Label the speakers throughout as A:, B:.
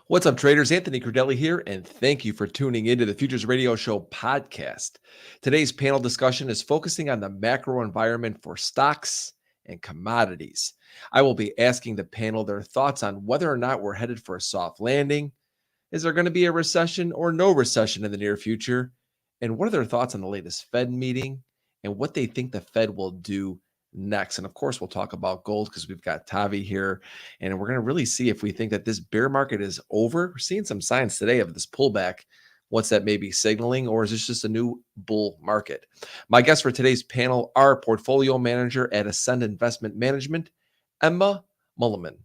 A: What's up, traders? Anthony Cordelli here, and thank you for tuning into the Futures Radio Show podcast. Today's panel discussion is focusing on the macro environment for stocks and commodities. I will be asking the panel their thoughts on whether or not we're headed for a soft landing. Is there going to be a recession or no recession in the near future? And what are their thoughts on the latest Fed meeting and what they think the Fed will do next? And of course, we'll talk about gold because we've got Tavi here, and we're going to really see if we think that this bear market is over. We're seeing some signs today of this pullback. What's that maybe signaling, or is this just a new bull market? My guests for today's panel are portfolio manager at Ascend Investment Management, Emma Muhleman,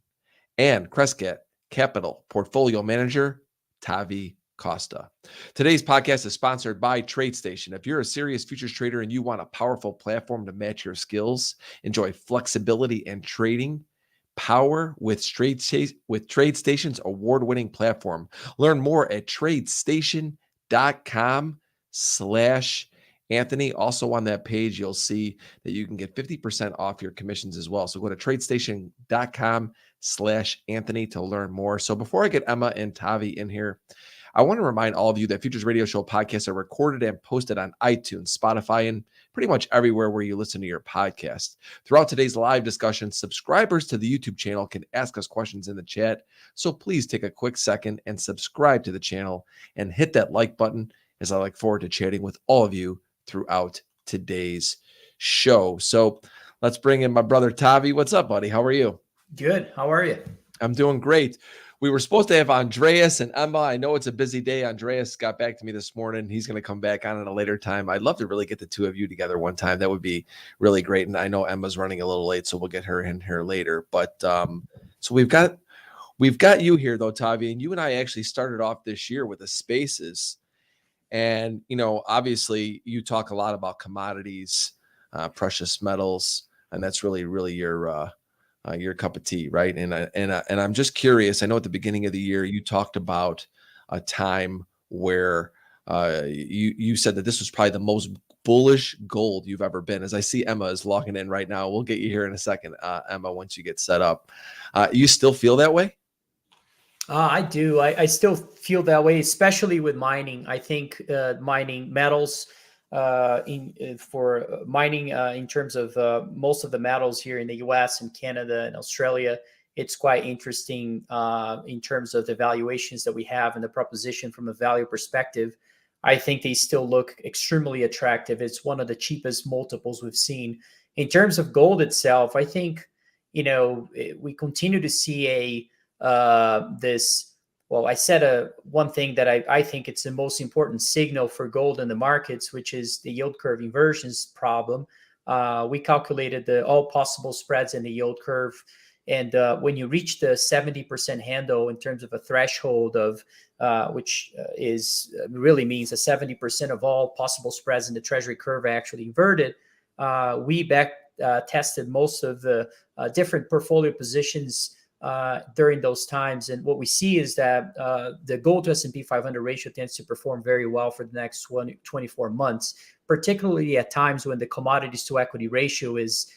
A: and Crescat Capital portfolio manager, Tavi Costa. Today's podcast is sponsored by TradeStation. If you're a serious futures trader and you want a powerful platform to match your skills, enjoy flexibility and trading power with TradeStation's award-winning platform. Learn more at tradestation.com/Anthony. Also on that page, you'll see that you can get 50% off your commissions as well. So go to tradestation.com/Anthony to learn more. So before I get Emma and Tavi in here, I want to remind all of you that Futures Radio Show podcasts are recorded and posted on iTunes, Spotify, and pretty much everywhere where you listen to your podcast. Throughout today's live discussion, subscribers to the YouTube channel can ask us questions in the chat. So please take a quick second and subscribe to the channel and hit that like button, as I look forward to chatting with all of you throughout today's show. So let's bring in my brother Tavi. What's up, buddy? How are you?
B: Good. How are you?
A: I'm doing great. We were supposed to have Andreas and Emma. I know it's a busy day. Andreas got back to me this morning. He's going to come back on at a later time. I'd love to really get the two of you together one time. That would be really great. And I know Emma's running a little late, so we'll get her in here later. But so we've got you here though, Tavi, and you and I actually started off this year with the spaces. And obviously you talk a lot about commodities, precious metals, and that's really your cup of tea, right? And I'm just curious. I know at the beginning of the year you talked about a time where you said that this was probably the most bullish gold you've ever been. As I see Emma is logging in right now, we'll get you here in a second, Emma, once you get set up. You still feel that way?
B: I do. I still feel that way, especially with mining. I think mining metals. For mining in terms of most of the metals here in the US and Canada and Australia, it's quite interesting in terms of the valuations that we have and the proposition from a value perspective. I think they still look extremely attractive. It's one of the cheapest multiples we've seen. In terms of gold itself, I think, we continue to see I said one thing that I think it's the most important signal for gold in the markets, which is the yield curve inversions problem. We calculated all possible spreads in the yield curve. And when you reach the 70% handle in terms of a threshold of which really means that 70% of all possible spreads in the treasury curve are actually inverted, we tested most of the different portfolio positions during those times. And what we see is that the gold to S&P 500 ratio tends to perform very well for the next 24 months, particularly at times when the commodities to equity ratio is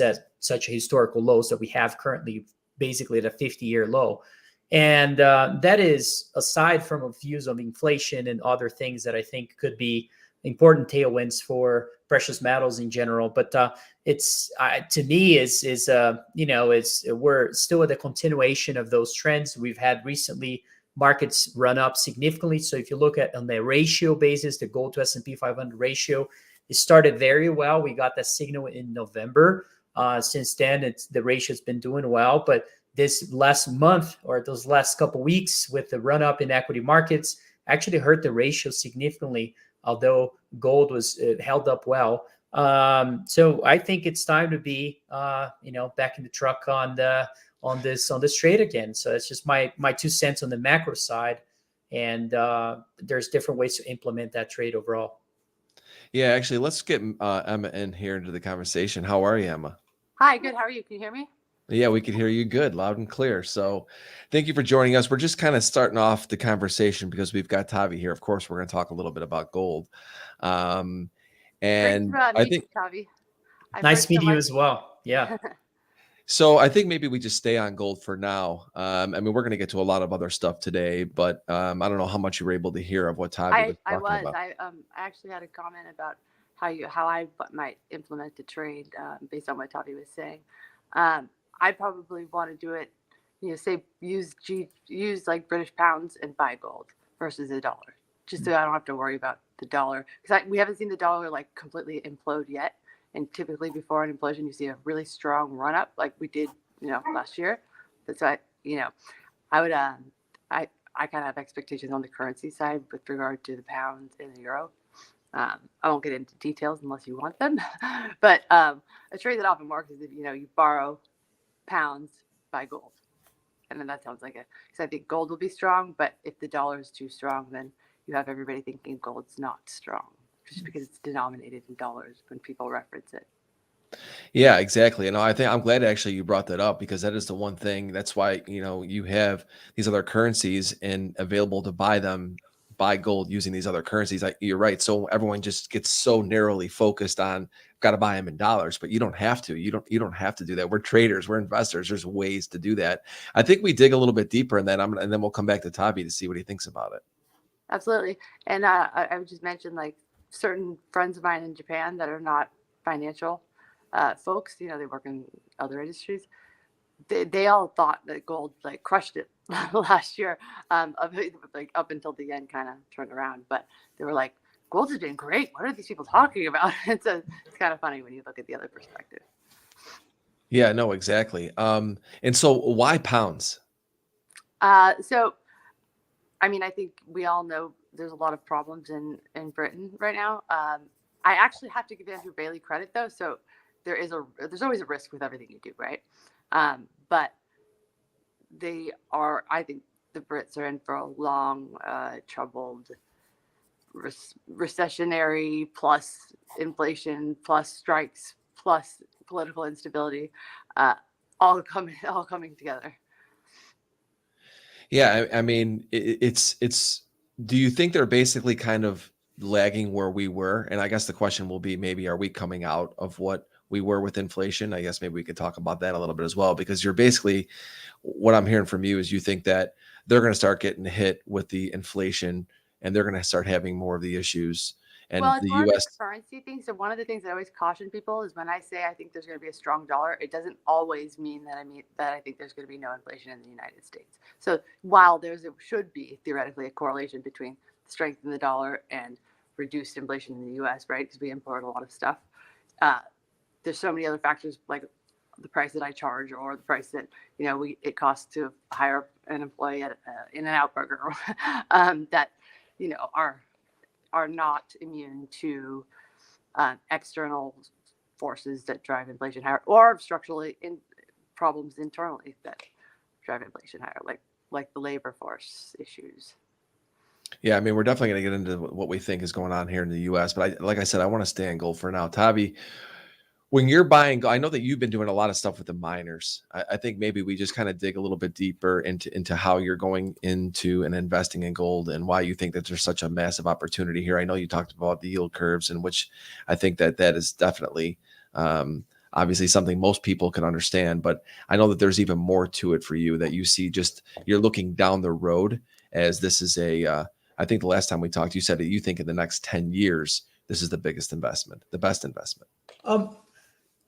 B: at such a historical lows that we have currently, basically at a 50-year low. And that is aside from views of inflation and other things that I think could be important tailwinds for precious metals in general. But it's to me we're still at the continuation of those trends. We've had recently markets run up significantly. So if you look at on the ratio basis, the gold to S&P 500 ratio, it started very well. We got that signal in November. Since then, the ratio has been doing well. But this last month or those last couple of weeks with the run up in equity markets actually hurt the ratio significantly, although gold was held up well. So I think it's time to be, back in the truck on this trade again. So it's just my 2 cents on the macro side, and there's different ways to implement that trade overall.
A: Yeah, actually, let's get Emma in here into the conversation. How are you, Emma?
C: Hi, good. How are you? Can you hear me?
A: Yeah, we can hear you good, loud and clear. So thank you for joining us. We're just kind of starting off the conversation because we've got Tavi here. Of course, we're going to talk a little bit about gold. And I think
C: Tavi.
B: Nice meeting you as well. Yeah.
A: So I think maybe we just stay on gold for now. I mean, we're going to get to a lot of other stuff today, but I don't know how much you were able to hear of what Tavi was
C: I
A: talking
C: was
A: about.
C: I actually had a comment about how I might implement the trade based on what Tavi was saying. I probably want to do it, say use like British pounds and buy gold versus a dollar, just so I don't have to worry about the dollar, because we haven't seen the dollar like completely implode yet. And typically before an implosion, you see a really strong run up like we did, last year. That's why, I would I kind of have expectations on the currency side with regard to the pound and the euro. I won't get into details unless you want them, but a trade that often works is if you borrow pounds, buy gold, and then that sounds like because I think gold will be strong, but if the dollar is too strong, then you have everybody thinking gold's not strong just because it's denominated in dollars when people reference it.
A: Yeah, exactly. And I think I'm glad actually you brought that up because that is the one thing. That's why, you have these other currencies and available to buy gold using these other currencies. You're right. So everyone just gets so narrowly focused on got to buy them in dollars, but you don't have to. You don't have to do that. We're traders, we're investors. There's ways to do that. I think we dig a little bit deeper in that. And then we'll come back to Tavi to see what he thinks about it.
C: Absolutely. And I would just mention like certain friends of mine in Japan that are not financial folks, they work in other industries. They all thought that gold like crushed it last year, like up until the yen kind of turned around. But they were like, gold has been great. What are these people talking about? And so it's kind of funny when you look at the other perspective.
A: Yeah, no, exactly. And so why pounds?
C: So I mean, I think we all know there's a lot of problems in Britain right now. I actually have to give Andrew Bailey credit though. So there's always a risk with everything you do, right? But I think the Brits are in for a long, troubled, recessionary plus inflation plus strikes plus political instability, all coming together.
A: Yeah, I mean, it's. Do you think they're basically kind of lagging where we were? And I guess the question will be, maybe are we coming out of what we were with inflation? I guess maybe we could talk about that a little bit as well, because you're basically, what I'm hearing from you is you think that they're going to start getting hit with the inflation, and they're going to start having more of the issues, and
C: Well, it's
A: the
C: more of a
A: U.S.
C: currency thing. So one of the things I always caution people is when I say I think there's going to be a strong dollar, it doesn't always mean that I think there's going to be no inflation in the United States. So while should be theoretically a correlation between strength in the dollar and reduced inflation in the U.S., right? Because we import a lot of stuff. There's so many other factors like the price that I charge or the price that it costs to hire an employee at In-N-Out Burger that are not immune to external forces that drive inflation higher, or structurally problems internally that drive inflation higher, like the labor force issues.
A: Yeah, I mean, we're definitely going to get into what we think is going on here in the U.S., but like I said, I want to stay in gold for now. Tavi, when you're buying, I know that you've been doing a lot of stuff with the miners. I think maybe we just kind of dig a little bit deeper into how you're going into and investing in gold and why you think that there's such a massive opportunity here. I know you talked about the yield curves, in which I think that is definitely obviously something most people can understand, but I know that there's even more to it for you, that you see, just you're looking down the road, as this is I think the last time we talked, you said that you think in the next 10 years, this is the biggest investment, the best investment.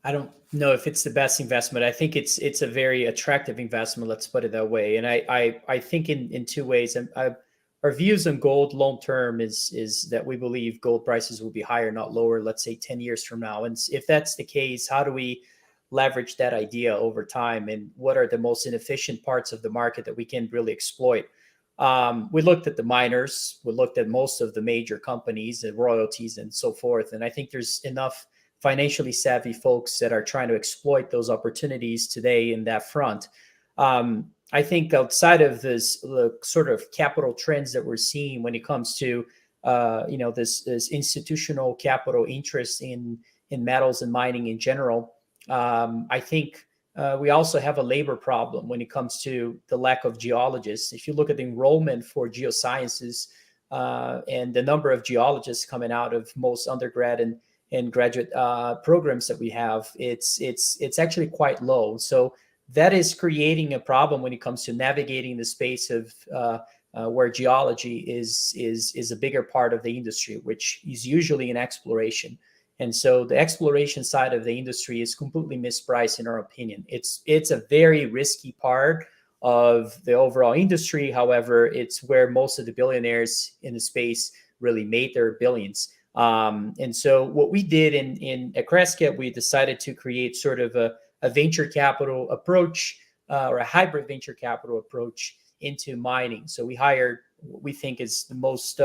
B: I don't know if it's the best investment. I think it's a very attractive investment. Let's put it that way. And I think in two ways. Our views on gold long term is that we believe gold prices will be higher, not lower. Let's say 10 years from now. And if that's the case, how do we leverage that idea over time? And what are the most inefficient parts of the market that we can really exploit? We looked at the miners. We looked at most of the major companies, the royalties, and so forth. And I think there's enough financially savvy folks that are trying to exploit those opportunities today in that front. I think outside of the sort of capital trends that we're seeing when it comes to this institutional capital interest in metals and mining in general, I think we also have a labor problem when it comes to the lack of geologists. If you look at the enrollment for geosciences and the number of geologists coming out of most undergrad and and graduate programs that we have, it's actually quite low. So that is creating a problem when it comes to navigating the space of where geology is a bigger part of the industry, which is usually in exploration. And so the exploration side of the industry is completely mispriced, in our opinion. It's a very risky part of the overall industry. However, it's where most of the billionaires in the space really made their billions. And so what we did at Crescat, we decided to create sort of a venture capital approach or a hybrid venture capital approach into mining. So we hired what we think is the most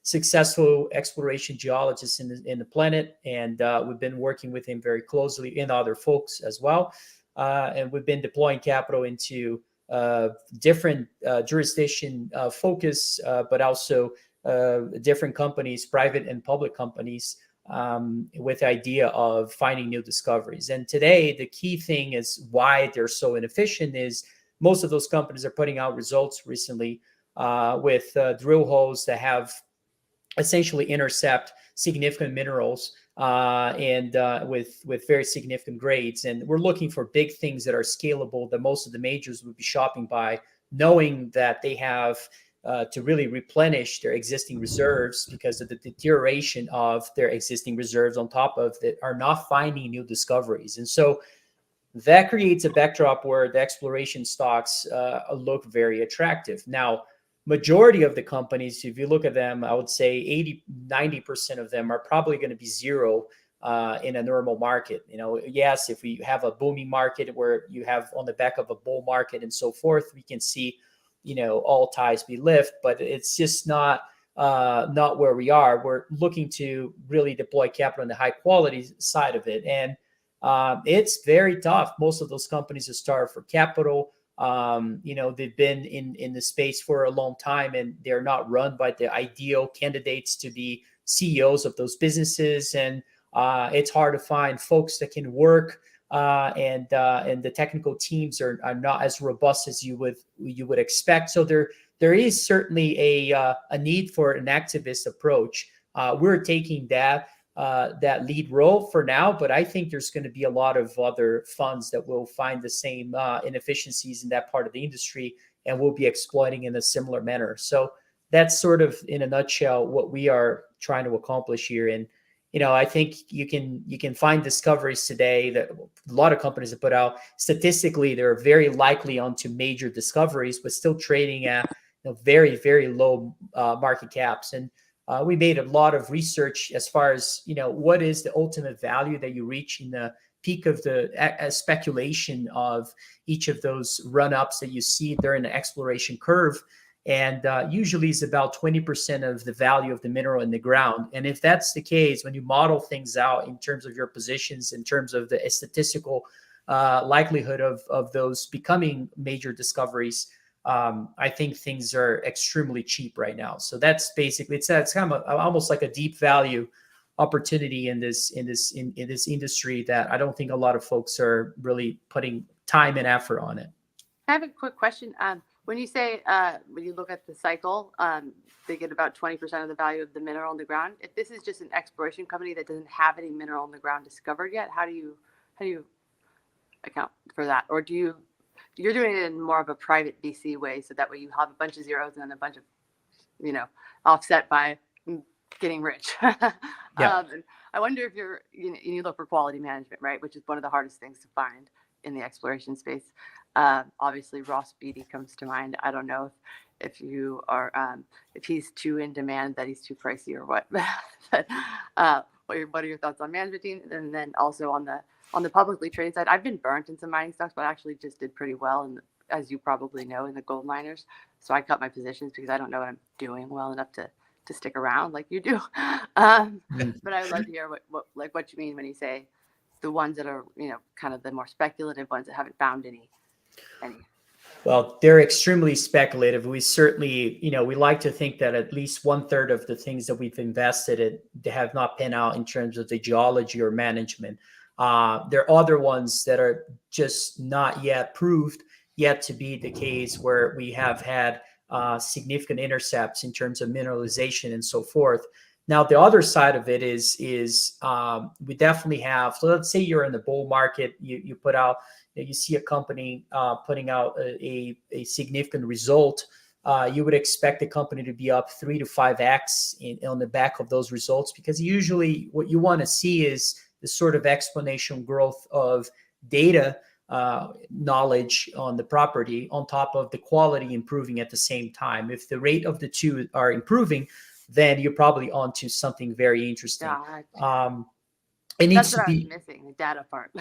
B: successful exploration geologists in the planet, and we've been working with him very closely, and other folks as well. And we've been deploying capital into different jurisdiction focus, but also different companies, private and public companies, with the idea of finding new discoveries. And today, the key thing is why they're so inefficient is most of those companies are putting out results recently with drill holes that have essentially intercept significant minerals and with very significant grades. And we're looking for big things that are scalable that most of the majors would be shopping by, knowing that they have to really replenish their existing reserves because of the deterioration of their existing reserves on top of that are not finding new discoveries. And so that creates a backdrop where the exploration stocks look very attractive. Now, majority of the companies, if you look at them, I would say 80-90% of them are probably going to be zero in a normal market. Yes, if we have a booming market where you have on the back of a bull market and so forth, we can see all ties be lift, but it's just not where we are. We're looking to really deploy capital in the high quality side of it, and it's very tough. Most of those companies are starved for capital. They've been in the space for a long time, and they're not run by the ideal candidates to be CEOs of those businesses. And it's hard to find folks that can work, and the technical teams are not as robust as you would expect. So there is certainly a need for an activist approach. We're taking that lead role for now, but I think there's going to be a lot of other funds that will find the same inefficiencies in that part of the industry and will be exploiting in a similar manner. So that's sort of in a nutshell what we are trying to accomplish here. And I think you can find discoveries today that a lot of companies have put out. Statistically, they're very likely onto major discoveries, but still trading at very, very low market caps. And we made a lot of research as far as, what is the ultimate value that you reach in the peak of the speculation of each of those run-ups that you see during the exploration curve. And usually it's about 20% of the value of the mineral in the ground. And if that's the case, when you model things out in terms of your positions, in terms of the statistical likelihood of those becoming major discoveries, I think things are extremely cheap right now. So that's basically it's kind of almost like a deep value opportunity in this industry that I don't think a lot of folks are really putting time and effort on it.
C: I have a quick question. When you say when you look at the cycle, they get about 20% of the value of the mineral in the ground. If this is just an exploration company that doesn't have any mineral in the ground discovered yet, how do you account for that? Or you're doing it in more of a private VC way, so that way you have a bunch of zeros and then a bunch of, offset by getting rich.
B: Yeah.
C: I wonder if you look for quality management, right? Which is one of the hardest things to find in the exploration space. Obviously, Ross Beatty comes to mind. I don't know if you are if he's too in demand, that he's too pricey or what. But what are your thoughts on management team? And then also on the publicly traded side, I've been burnt in some mining stocks, but I actually just did pretty well, as you probably know, in the gold miners. So I cut my positions because I don't know what I'm doing well enough to stick around like you do. But I would love to hear what you mean when you say the ones that are kind of the more speculative ones that haven't found any.
B: Well, they're extremely speculative. We certainly, we like to think that at least 1/3 of the things that we've invested in, they have not panned out in terms of the geology or management. There are other ones that are just not yet proved yet to be the case, where we have had significant intercepts in terms of mineralization and so forth. Now, the other side of it is we definitely have. So let's say you're in the bull market, you put out, you see a company putting out a significant result. You would expect the company to be up 3 to 5x on the back of those results, because usually what you want to see is the sort of exponential growth of data knowledge on the property on top of the quality improving at the same time. If the rate of the two are improving, then you're probably onto something very interesting.
C: Yeah,
B: it needs
C: that's
B: to
C: what I was
B: be
C: missing, the data part.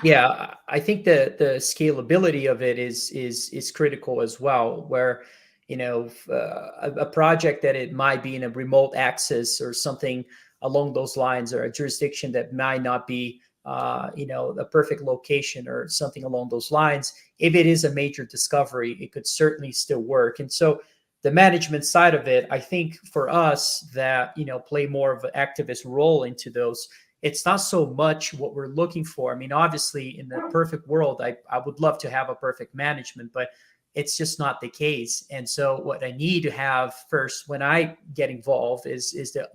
B: yeah, I think the scalability of it is critical as well, where a project that it might be in a remote access or something along those lines, or a jurisdiction that might not be a perfect location or something along those lines. If it is a major discovery, it could certainly still work. And so the management side of it, I think for us that play more of an activist role into those, it's not so much what we're looking for. I mean, obviously, in the perfect world, I would love to have a perfect management, but it's just not the case. And so what I need to have first when I get involved is the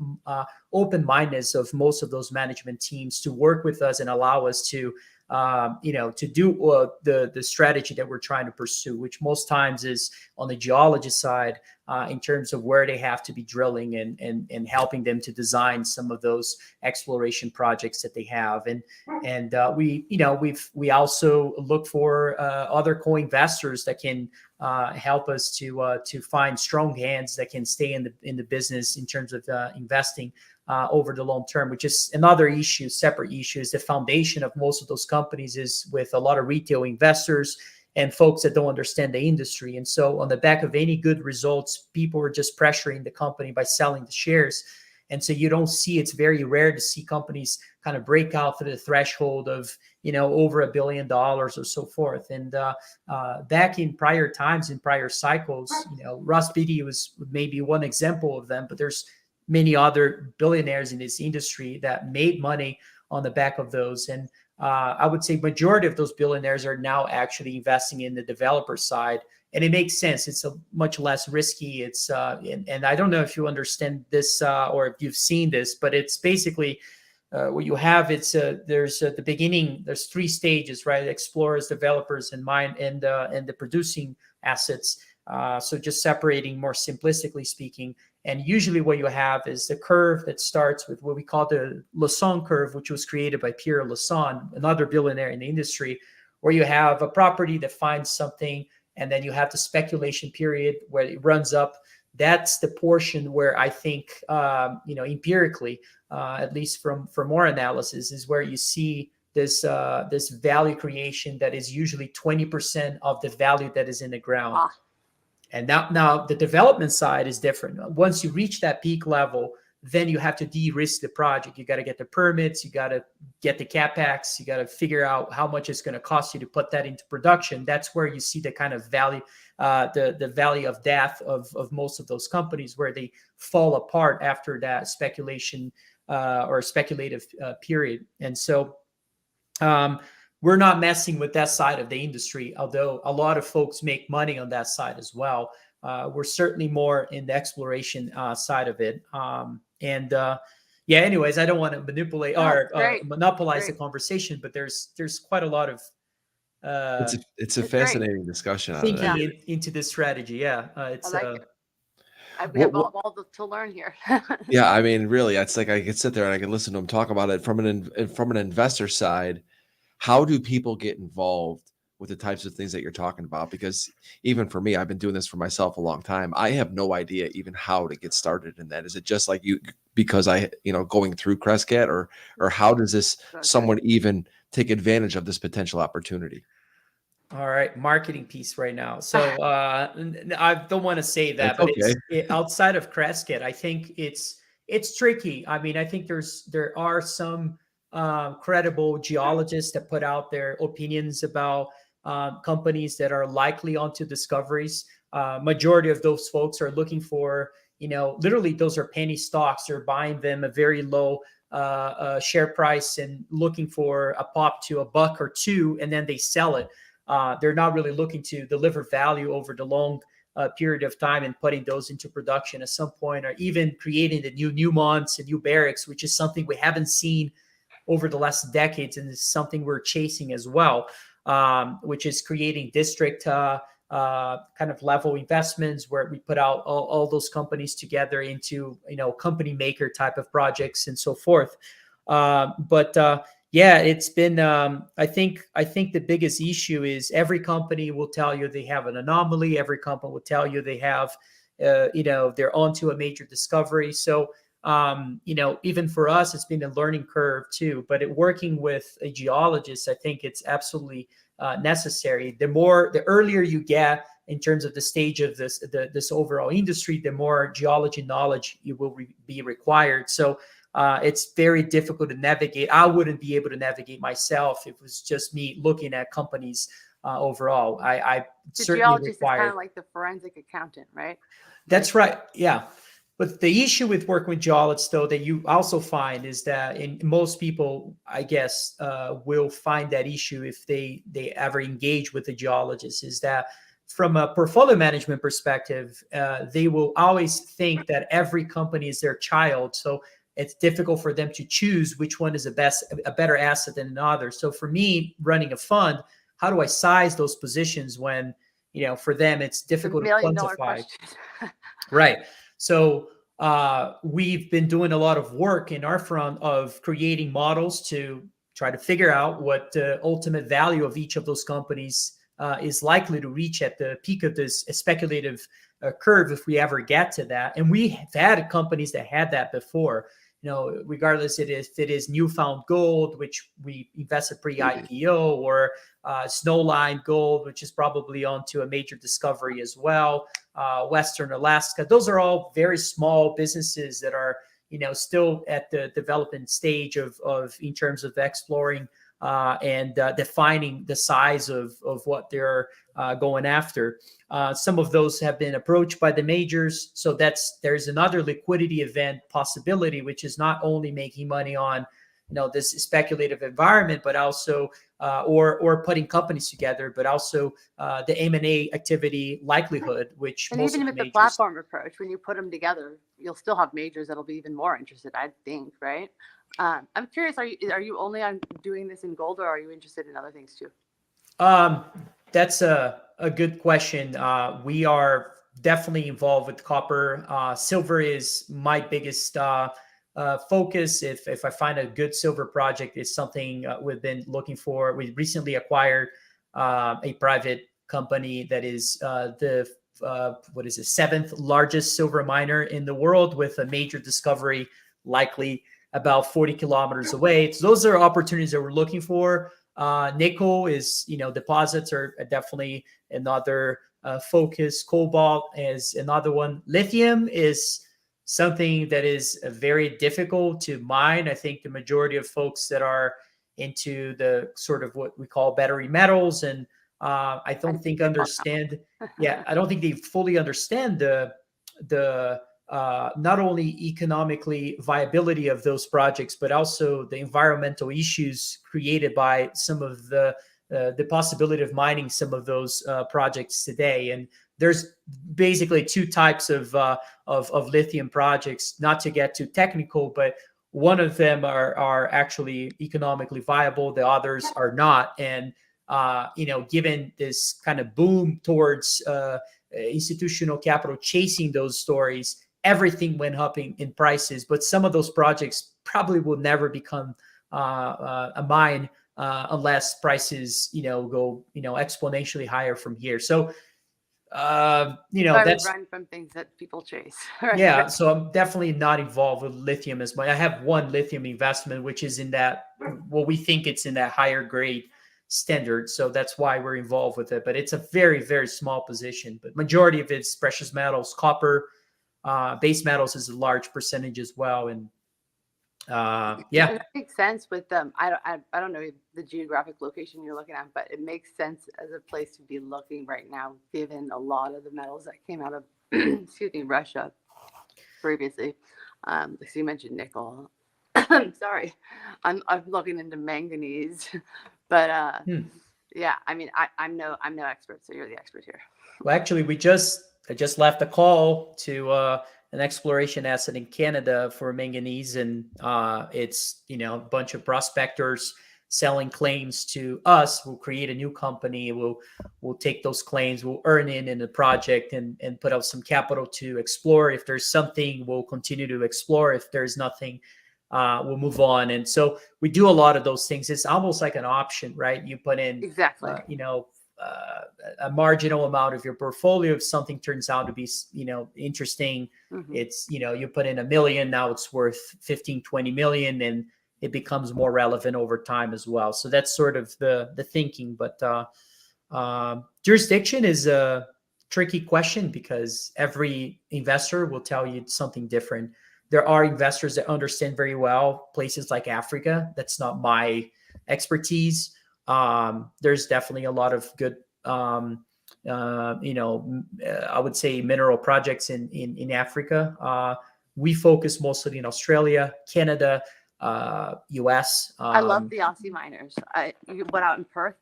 B: open-mindedness of most of those management teams to work with us and allow us to to do the strategy that we're trying to pursue, which most times is on the geology side, in terms of where they have to be drilling and helping them to design some of those exploration projects that they have. And we also look for other co-investors that can help us to find strong hands that can stay in the business in terms of investing over the long term, which is another issue, separate issue. Is the foundation of most of those companies is with a lot of retail investors and folks that don't understand the industry. And so on the back of any good results, people are just pressuring the company by selling the shares. And so you don't see, it's very rare to see companies kind of break out through the threshold of, over $1 billion or so forth. And back in prior times, in prior cycles, Ross Beatty was maybe one example of them, but there's many other billionaires in this industry that made money on the back of those. And I would say majority of those billionaires are now actually investing in the developer side. And it makes sense. It's a much less risky. It's and I don't know if you understand this or if you've seen this, but it's basically what you have. It's there's at the beginning. There's 3 stages, right? Explorers, developers, and mine, and the producing assets. So just separating more simplistically speaking. And usually what you have is the curve that starts with what we call the Lassonde curve, which was created by Pierre Lassonde, another billionaire in the industry, where you have a property that finds something, and then you have the speculation period where it runs up. That's the portion where I think, empirically, at least from our analysis, is where you see this value creation that is usually 20% of the value that is in the ground. And now the development side is different. Once you reach that peak level, then you have to de-risk the project. You got to get the permits, you got to get the capex, you got to figure out how much it's going to cost you to put that into production. That's where you see the kind of value, the valley of death of most of those companies, where they fall apart after that speculation or speculative period. And so we're not messing with that side of the industry, although a lot of folks make money on that side as well. We're certainly more in the exploration side of it. Anyways, I don't want to manipulate or monopolize the conversation, but there's quite a lot of
A: it's a fascinating discussion
B: thinking into this strategy. Yeah, it's
C: I like it. We have all to learn here.
A: Yeah, I mean, really, it's like I could sit there and I could listen to them talk about it from an investor side. How do people get involved with the types of things that you're talking about? Because even for me, I've been doing this for myself a long time. I have no idea even how to get started in that. Is it just like you, because going through Crescat, or how does this someone even take advantage of this potential opportunity?
B: All right, marketing piece right now. So I don't want to say that, but it's outside of Crescat, I think it's tricky. I mean, I think there are some credible geologists that put out their opinions about companies that are likely onto discoveries. Majority of those folks are looking for, literally those are penny stocks. They're buying them a very low share price and looking for a pop to $1 or $2, and then they sell it. They're not really looking to deliver value over the long period of time and putting those into production at some point, or even creating the new Newmonts and new Barracks, which is something we haven't seen over the last decades, and it's something we're chasing as well, which is creating district kind of level investments where we put out all those companies together into, company maker type of projects and so forth. Yeah, it's been. I think the biggest issue is every company will tell you they have an anomaly. Every company will tell you they have, they're onto a major discovery. So, even for us, it's been a learning curve too. But working with a geologist, I think it's absolutely necessary. The earlier you get in terms of the stage of this overall industry, the more geology knowledge you will be required. So. It's very difficult to navigate. I wouldn't be able to navigate myself if it was just me looking at companies overall. I
C: the
B: certainly
C: geologist
B: require.
C: is kind of like the forensic accountant, right?
B: That's right. Yeah. But the issue with working with geologists, though, that you also find is that most people, I guess, will find that issue if they ever engage with a geologist, is that from a portfolio management perspective, they will always think that every company is their child. So it's difficult for them to choose which one is a better asset than another. So for me, running a fund, how do I size those positions when, for them, it's difficult to quantify. Right. So we've been doing a lot of work in our front of creating models to try to figure out what the ultimate value of each of those companies is likely to reach at the peak of this speculative curve if we ever get to that. And we have had companies that had that before. Regardless if it is Newfound Gold, which we invested pre-IPO, or Snowline Gold, which is probably onto a major discovery as well, Western Alaska. Those are all very small businesses that are, still at the development stage of in terms of exploring and defining the size of what they're going after. Some of those have been approached by the majors. So there's another liquidity event possibility, which is not only making money on, this speculative environment, but also, or putting companies together, but also the M&A activity likelihood, which
C: and even with the platform approach, when you put them together, you'll still have majors that'll be even more interested, I think, right? I'm curious, are you only on doing this in gold, or are you interested in other things too?
B: That's a good question. We are definitely involved with copper. Silver is my biggest focus. If I find a good silver project, it's something we've been looking for. We recently acquired a private company that is the seventh largest silver miner in the world, with a major discovery likely about 40 kilometers away. So those are opportunities that we're looking for. Nickel is, deposits are definitely another focus. Cobalt is another one. Lithium is something that is very difficult to mine. I think the majority of folks that are into the sort of what we call battery metals, and I don't think they fully understand the not only economically viability of those projects, but also the environmental issues created by some of the possibility of mining some of those projects today. And there's basically two types of lithium projects, not to get too technical, but one of them are actually economically viable. The others are not. And, given this kind of boom towards institutional capital chasing those stories, everything went up in prices. But some of those projects probably will never become a mine unless prices, go, exponentially higher from here. So,
C: that's run from things that people chase.
B: Right? Yeah. So I'm definitely not involved with lithium as much. I have one lithium investment, which is in that, we think it's in that higher grade standard. So that's why we're involved with it. But it's a very, very small position. But majority of it's precious metals, copper, base metals is a large percentage as well. And yeah,
C: it makes sense with them. I don't know the geographic location you're looking at, but it makes sense as a place to be looking right now, given a lot of the metals that came out of Russia previously. So you mentioned nickel. Sorry, I'm looking into manganese, but yeah, I mean, I'm no expert, so you're the expert here.
B: Well, actually, we just just left a call to an exploration asset in Canada for manganese, and it's a bunch of prospectors selling claims to us. We'll create a new company. We'll take those claims. We'll earn in the project and put out some capital to explore. If there's something, we'll continue to explore. If there's nothing, we'll move on. And so we do a lot of those things. It's almost like an option, right? You put in
C: Exactly.
B: A marginal amount of your portfolio. If something turns out to be, interesting, it's, you put in $1 million, now it's worth 15, 20 million, and it becomes more relevant over time as well. So that's sort of the thinking. But jurisdiction is a tricky question because every investor will tell you something different. There are investors that understand very well places like Africa. That's not my expertise. There's definitely a lot of good, I would say mineral projects in Africa. We focus mostly in Australia, Canada, US.
C: I love the Aussie miners. You went out in Perth.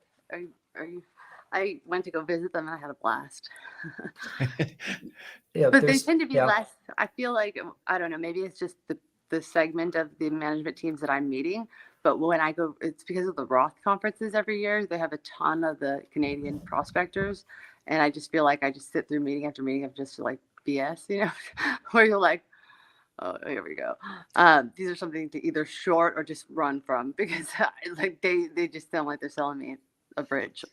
C: I went to go visit them and I had a blast.
B: Yeah,
C: but they tend to be less. I feel like, I don't know, maybe it's just the segment of the management teams that I'm meeting. But when I go, it's because of the Roth conferences every year. They have a ton of the Canadian prospectors. And I just feel like I just sit through meeting after meeting of just like BS, where you're like, oh, here we go. These are something to either short or just run from because like they just sound like they're selling me a bridge.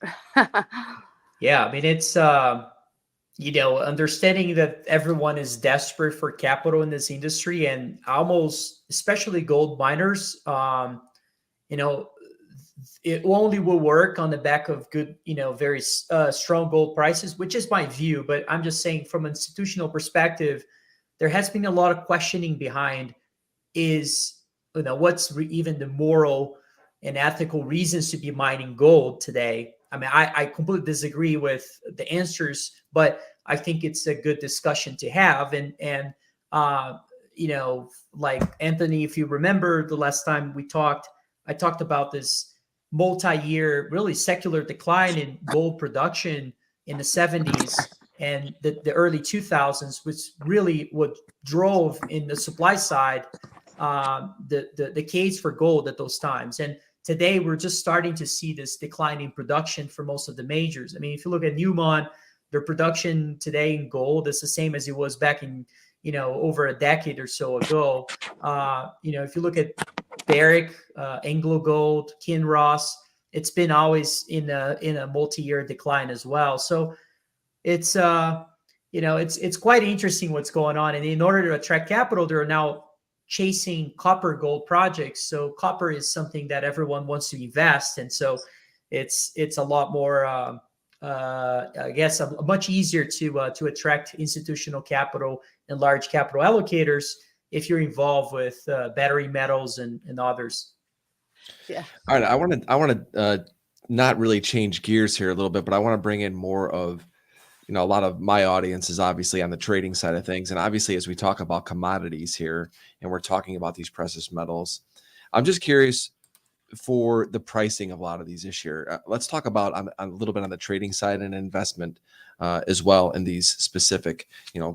B: Yeah, I mean, it's, understanding that everyone is desperate for capital in this industry, and almost, especially gold miners, it only will work on the back of good, very strong gold prices, which is my view. But I'm just saying from an institutional perspective, there has been a lot of questioning behind what's even the moral and ethical reasons to be mining gold today. I mean, I completely disagree with the answers, but I think it's a good discussion to have. And like Anthony, if you remember the last time we talked, I talked about this multi-year, really secular decline in gold production in the 70s and the early 2000s, which really what drove in the supply side the case for gold at those times. And today we're just starting to see this decline in production for most of the majors. I mean, if you look at Newmont, their production today in gold is the same as it was back in, over a decade or so ago. If you look at Barrick, Anglo Gold, Kinross, it's been always in a multi-year decline as well. So it's it's quite interesting what's going on. And in order to attract capital, there are now chasing copper gold projects. So copper is something that everyone wants to invest, and so it's a lot more I guess much easier to attract institutional capital and large capital allocators if you're involved with battery metals and others.
C: Yeah.
A: All right, I want to not really change gears here a little bit, but I want to bring in more of, a lot of my audience is obviously on the trading side of things. And obviously, as we talk about commodities here and we're talking about these precious metals, I'm just curious for the pricing of a lot of these this year. Let's talk about on a little bit on the trading side and investment as well in these specific,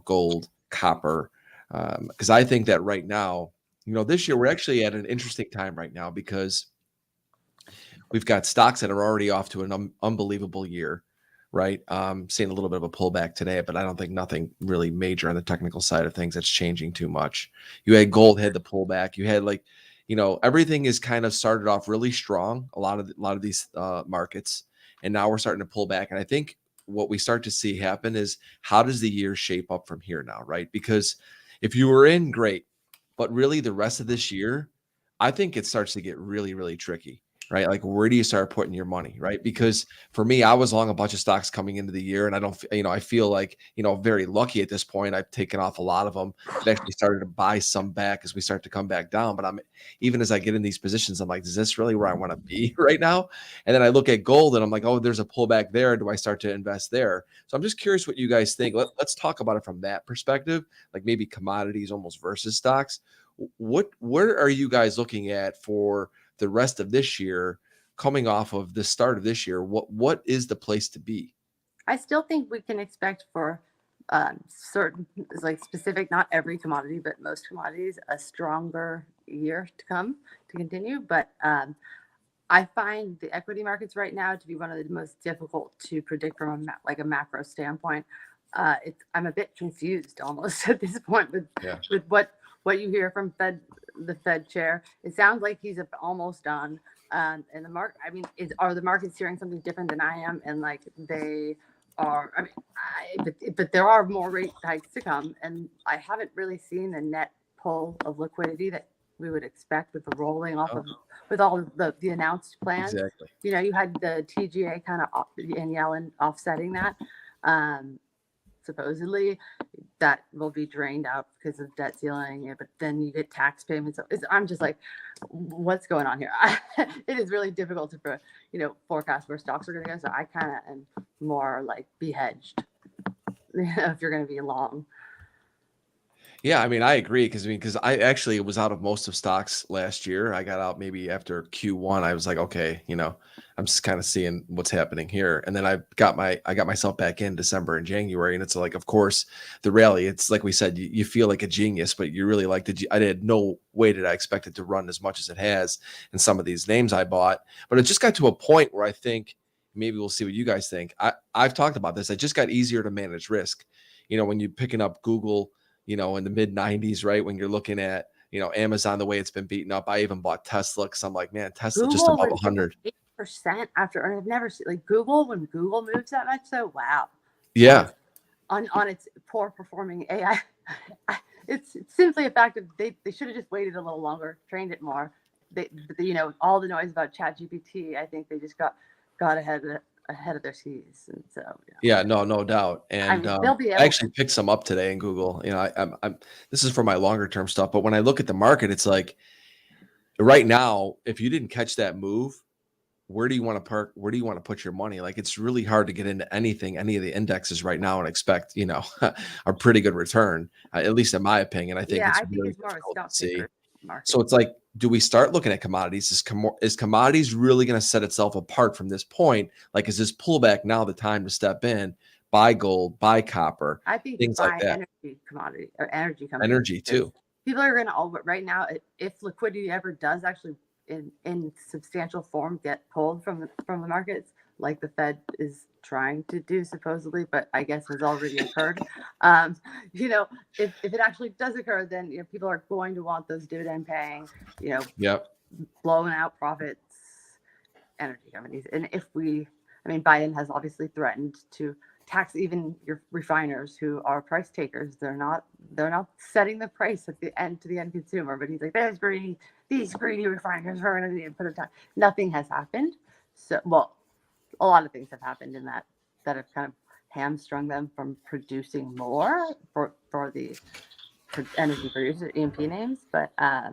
A: gold, copper, because I think that right now, this year we're actually at an interesting time right now because we've got stocks that are already off to an unbelievable year, right? Seeing a little bit of a pullback today, but I don't think nothing really major on the technical side of things that's changing too much. You had gold had the pullback. You had everything is kind of started off really strong. A lot of these markets, and now we're starting to pull back. And I think what we start to see happen is how does the year shape up from here now, right? Because if you were in, great, but really the rest of this year, I think it starts to get really, really tricky. Right? Like, where do you start putting your money? Right? Because for me, I was long a bunch of stocks coming into the year, and I don't, I feel like, very lucky at this point. I've taken off a lot of them. I've actually started to buy some back as we start to come back down. But even as I get in these positions, I'm like, is this really where I want to be right now? And then I look at gold and I'm like, oh, there's a pullback there. Do I start to invest there? So I'm just curious what you guys think. Let's talk about it from that perspective, like maybe commodities almost versus stocks. What are you guys looking at for the rest of this year, coming off of the start of this year? What is the place to be?
C: I still think we can expect for certain, it's like specific, not every commodity, but most commodities, a stronger year to continue. But I find the equity markets right now to be one of the most difficult to predict from a macro standpoint. I'm a bit confused almost at this point with what you hear from the Fed chair. It sounds like he's almost done. And the market, I mean, are the markets hearing something different than I am? And like they are, I mean, but there are more rate hikes to come, and I haven't really seen the net pull of liquidity that we would expect with the rolling off of with all of the announced plans.
A: Exactly.
C: You know, you had the TGA kind of and Yellen offsetting that. Supposedly that will be drained out because of debt ceiling, but then you get tax payments. I'm just like, what's going on here? It is really difficult to, forecast where stocks are going to go. So I kind of am more like be hedged if you're going to be long.
A: Yeah, I mean, I agree because I actually was out of most of stocks last year. I got out maybe after Q1. I was like, okay, I'm just kind of seeing what's happening here. And then I got myself back in December and January, and it's like, of course, the rally. It's like we said, you feel like a genius, but you really like I had no way did I expect it to run as much as it has in some of these names I bought. But it just got to a point where I think maybe we'll see what you guys think. I've talked about this. It just got easier to manage risk. When you're picking up Google, in the mid 90s, right? When you're looking at, Amazon, the way it's been beaten up. I even bought Tesla because I'm like, man, Tesla
C: Google
A: just above 100.
C: 8% after, I've never seen like Google when Google moves that much. So wow.
A: Yeah.
C: On its poor performing AI. It's simply a fact of they should have just waited a little longer, trained it more. All the noise about ChatGPT, I think they just got ahead of their skis, and so
A: yeah, no doubt. And
C: they'll be able
A: I actually picked some up today in Google. I'm this is for my longer term stuff, but when I look at the market, it's like right now, if you didn't catch that move, where do you want to park? Where do you want to put your money? Like it's really hard to get into any of the indexes right now and expect a pretty good return, at least in my opinion. I think it's really
C: more of a
A: difficult
C: stock
A: to see.
C: picker market.
A: So it's like, do we start looking at commodities? Is commodities really going to set itself apart from this point? Like, is this pullback now the time to step in, buy gold, buy copper,
C: I think
A: things like that?
C: Energy commodity or energy companies.
A: Energy too.
C: People are going to right now, if liquidity ever does actually in substantial form get pulled from the markets, like the Fed is trying to do supposedly, but I guess has already occurred. If it actually does occur, then people are going to want those dividend paying, blowing out profits energy companies. And Biden has obviously threatened to tax even your refiners who are price takers. They're not setting the price at the end to the end consumer, but he's like, these greedy refiners are going to put a tax. Nothing has happened. So, well, a lot of things have happened in that have kind of hamstrung them from producing more for the energy producers, E&P names. But I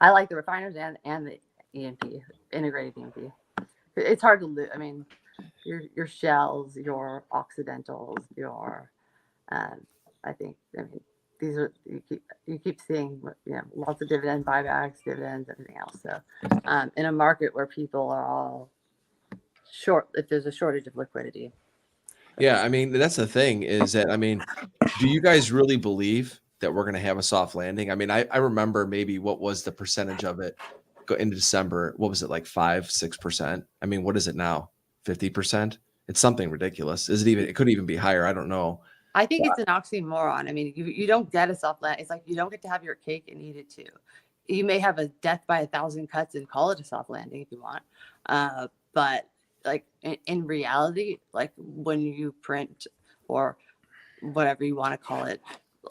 C: like the refiners and the E&P, integrated E&P. It's hard to lose. I mean, your Shells, your Occidentals, these are you keep seeing lots of dividend buybacks, dividends, everything else. So in a market where people are all short, if there's a shortage of liquidity.
A: Yeah, I mean, that's the thing is that, do you guys really believe that we're going to have a soft landing? I mean, I remember maybe what was the percentage of it go into December? What was it, like 5-6%? I mean, what is it now? 50%? It's something ridiculous. It could even be higher. I don't know.
C: I think it's an oxymoron. I mean, you don't get a soft landing. It's like you don't get to have your cake and eat it too. You may have a death by 1,000 cuts and call it a soft landing if you want. But like in reality, like when you print or whatever you want to call it,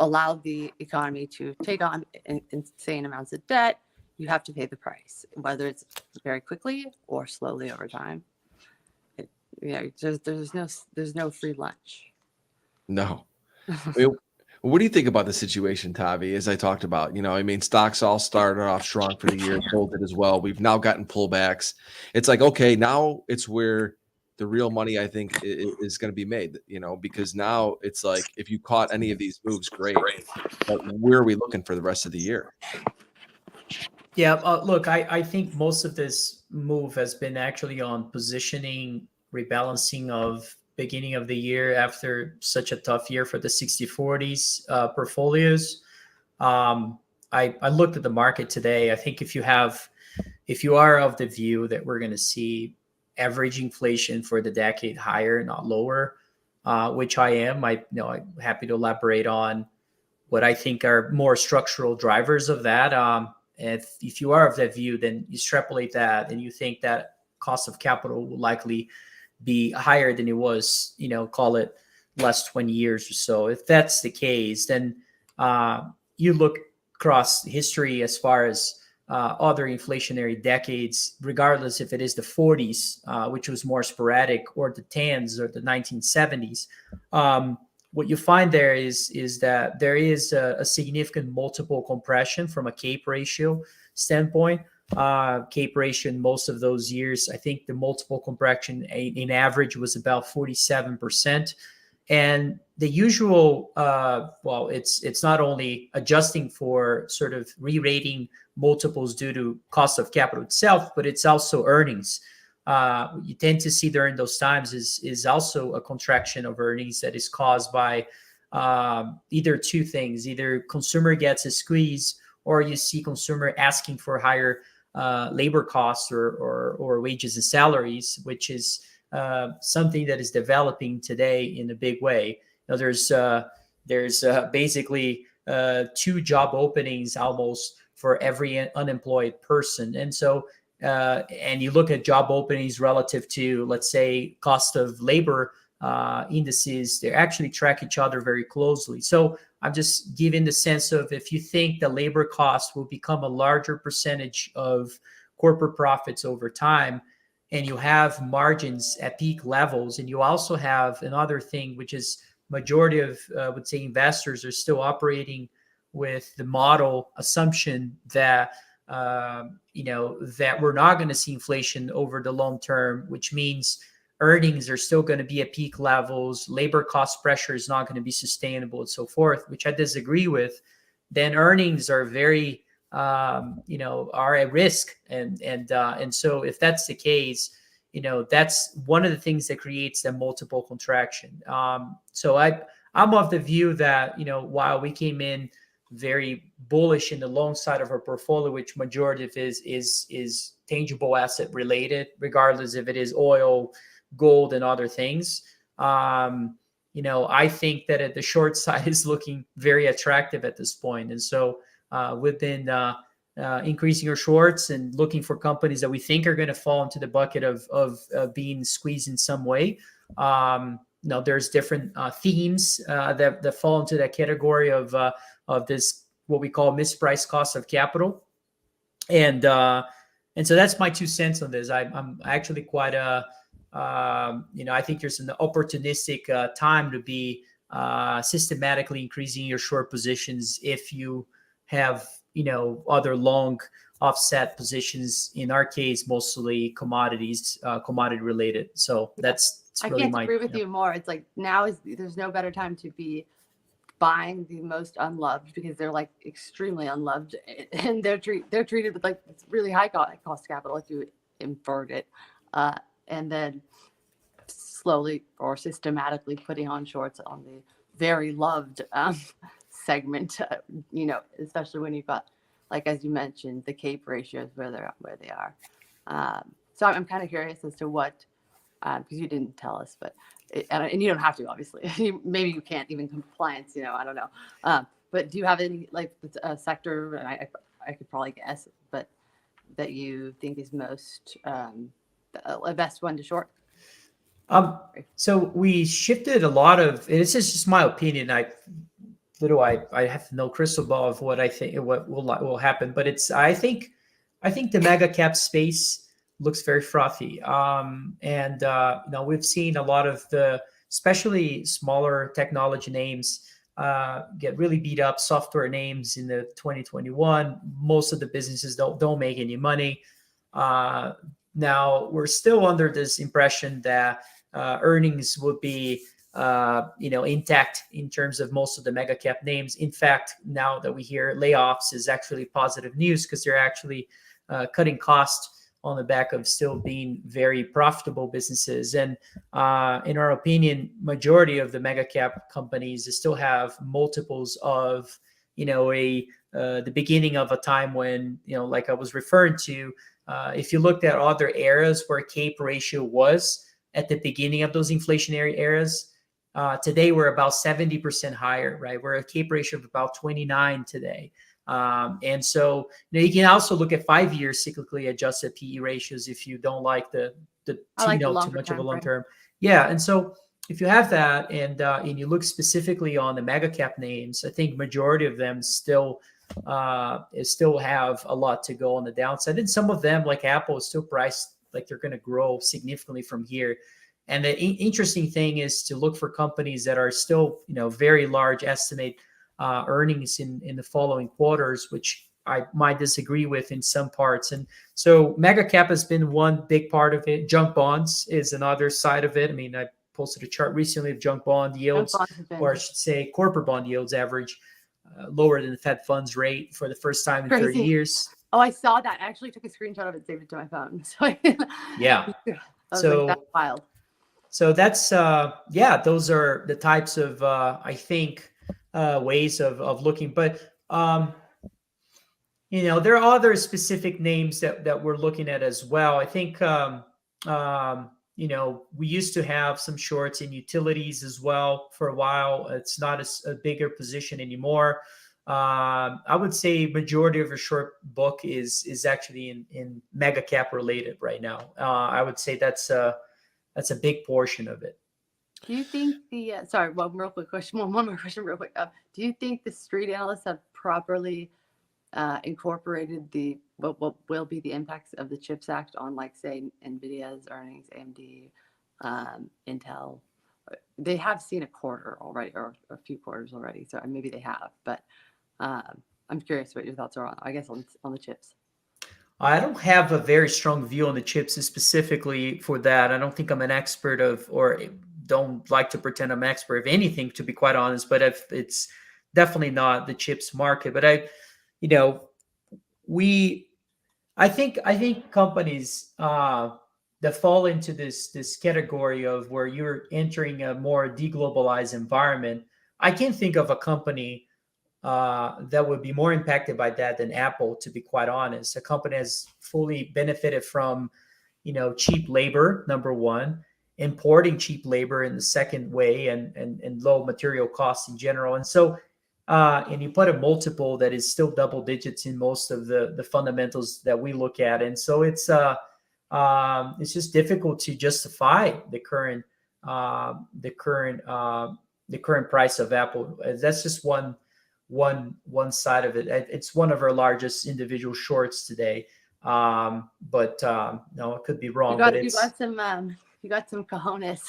C: allow the economy to take on insane amounts of debt, you have to pay the price, whether it's very quickly or slowly over time. There's no free lunch.
A: No. What do you think about the situation, Tavi? As I talked about, stocks all started off strong for the year, gold did as well. We've now gotten pullbacks. It's like, okay, now it's where the real money, I think, is going to be made, because now it's like, if you caught any of these moves, great. But where are we looking for the rest of the year?
B: Yeah, look, I think most of this move has been actually on positioning, rebalancing of beginning of the year after such a tough year for the 60/40s portfolios. I looked at the market today. I think if you are of the view that we're going to see average inflation for the decade higher, not lower, which I am, I'm happy to elaborate on what I think are more structural drivers of that. If you are of that view, then you extrapolate that, and you think that cost of capital will likely be higher than it was, call it last 20 years or so. If that's the case, then you look across history as far as other inflationary decades, regardless if it is the 40s, which was more sporadic, or the 10s or the 1970s. What you find there is that there is a significant multiple compression from a CAPE ratio standpoint. CAPE ratio in most of those years, I think the multiple compression in average was about 47%. And the usual, it's not only adjusting for sort of re-rating multiples due to cost of capital itself, but it's also earnings. You tend to see during those times is also a contraction of earnings that is caused by either two things: either consumer gets a squeeze, or you see consumer asking for higher labor costs or wages and salaries, which is something that is developing today in a big way. There's basically 2 job openings almost for every unemployed person, and so and you look at job openings relative to, let's say, cost of labor indices, they actually track each other very closely. So I'm just giving the sense of, if you think the labor cost will become a larger percentage of corporate profits over time, and you have margins at peak levels, and you also have another thing, which is majority of, would say, investors are still operating with the model assumption that that we're not going to see inflation over the long term, which means earnings are still going to be at peak levels, labor cost pressure is not going to be sustainable, and so forth, which I disagree with. Then earnings are very are at risk, and so if that's the case, that's one of the things that creates the multiple contraction. So I'm of the view that while we came in very bullish in the long side of our portfolio, which majority of is tangible asset related, regardless if it is oil, gold, and other things. I think that at the short side is looking very attractive at this point, and so we've been increasing our shorts and looking for companies that we think are going to fall into the bucket of being squeezed in some way. There's different themes that fall into that category of this, what we call mispriced cost of capital, and so that's my 2 cents on this. I'm actually quite I think there's an opportunistic time to be systematically increasing your short positions if you have other long offset positions. In our case, mostly commodities, commodity related. So that's really
C: I can't agree with you more. It's like there's no better time to be buying the most unloved, because they're like extremely unloved, and they're treated with like really high cost capital if you invert it, and then slowly or systematically putting on shorts on the very loved segment, especially when you've got, like, as you mentioned, the CAPE ratios where they are. So I'm kind of curious as to what, because you didn't tell us, but and you don't have to, obviously. Maybe you can't, even compliance, I don't know. But do you have any, like, sector, and I could probably guess, but that you think is most the best one to short?
B: So we shifted a lot of, this is just my opinion. I have no crystal ball of what I think what will happen, but I think the mega cap space looks very frothy. We've seen a lot of the, especially smaller technology names, get really beat up. Software names in the 2021, most of the businesses don't make any money. Now we're still under this impression that earnings would be intact in terms of most of the mega cap names. In fact, now that we hear layoffs is actually positive news, because they're actually cutting costs on the back of still being very profitable businesses. And in our opinion, majority of the mega cap companies still have multiples of, the beginning of a time when, like I was referring to, if you looked at other eras where CAPE ratio was at the beginning of those inflationary eras, today we're about 70% higher, right? We're a CAPE ratio of about 29 today. And so you can also look at 5-year cyclically adjusted PE ratios if you don't like the too much of a long term. Yeah, and so if you have that and you look specifically on the mega cap names, I think majority of them still have a lot to go on the downside, and some of them, like Apple, is still priced like they're going to grow significantly from here. And the interesting thing is to look for companies that are still, very large estimate earnings in the following quarters, which I might disagree with in some parts. And so mega cap has been one big part of it. Junk bonds is another side of it. I mean, I posted a chart recently of junk bond yields, or I should say corporate bond yields average lower than the Fed funds rate for the first time in 30 years.
C: Oh, I saw that. I actually took a screenshot of it, saved it to my phone. So
B: yeah.
C: So that's wild.
B: So that's, those are the types of, I think, ways of looking. But, there are other specific names that we're looking at as well. I think, we used to have some shorts in utilities as well for a while. It's not a bigger position anymore. I would say majority of our short book is actually in mega cap related right now. I would say that's a big portion of it.
C: Do you think one more question real quick. Do you think the street analysts have properly incorporated what will be the impacts of the CHIPS Act on, like, say, NVIDIA's earnings, AMD, Intel? They have seen a quarter already, or a few quarters already, so maybe they have. But I'm curious what your thoughts are on the chips.
B: I don't have a very strong view on the chips specifically for that. I don't think I'm an expert or don't like to pretend I'm an expert of anything, to be quite honest. But it's definitely not the chips market. But I think companies that fall into this category of where you're entering a more deglobalized environment, I can't think of a company that would be more impacted by that than Apple, to be quite honest. A company has fully benefited from, cheap labor, number one, importing cheap labor in the second way, and low material costs in general. And so, and you put a multiple that is still double digits in most of the fundamentals that we look at. And so it's just difficult to justify the current price of Apple. That's just one side of it. It's one of our largest individual shorts today. But no, it could be wrong.
C: You got some cojones.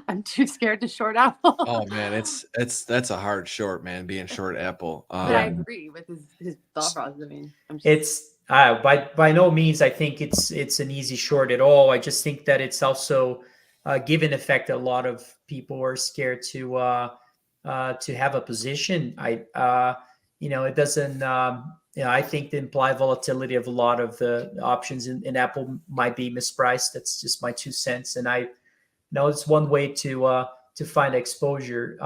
C: I'm too scared to short Apple.
A: Oh man, that's a hard short, man. Being short Apple.
C: But I agree with his thought process. I mean,
B: it's by no means I think it's an easy short at all. I just think that it's also given effect a lot of people are scared to have a position. It doesn't. I think the implied volatility of a lot of the options in Apple might be mispriced. That's just my 2 cents, and I know it's one way to find exposure